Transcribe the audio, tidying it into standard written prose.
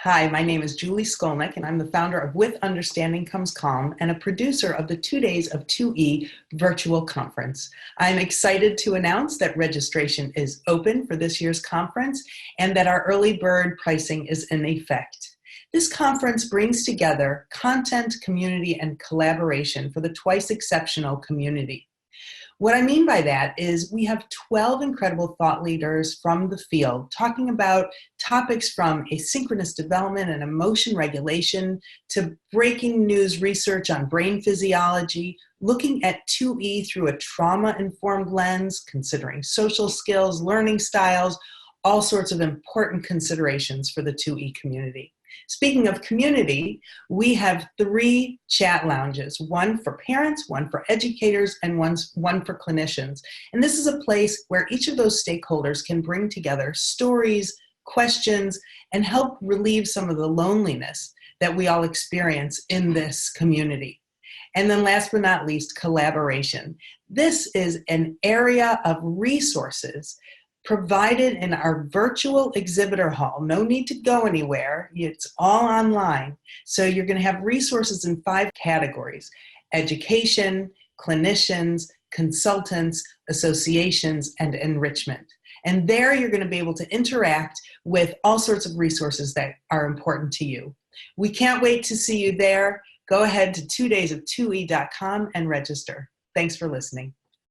Hi, my name is Julie Skolnick, and I'm the founder of With Understanding Comes Calm and a producer of the 2 Days of 2E virtual conference. I'm excited to announce that registration is open for this year's conference and that our early bird pricing is in effect. This conference brings together content, community, and collaboration for the twice exceptional community. What I mean by that is we have 12 incredible thought leaders from the field talking about topics from asynchronous development and emotion regulation to breaking news research on brain physiology, looking at 2E through a trauma-informed lens, considering social skills, learning styles, all sorts of important considerations for the 2E community. Speaking of community, we have 3 chat lounges, one for parents, one for educators, and one for clinicians. And this is a place where each of those stakeholders can bring together stories, questions, and help relieve some of the loneliness that we all experience in this community. And then last but not least, collaboration. This is an area of resources provided in our virtual exhibitor hall. No need to go anywhere. It's all online. So you're going to have resources in 5 categories: education, clinicians, consultants, associations, and enrichment. And there you're going to be able to interact with all sorts of resources that are important to you. We can't wait to see you there. Go ahead to 2days of2e.com and register. Thanks for listening.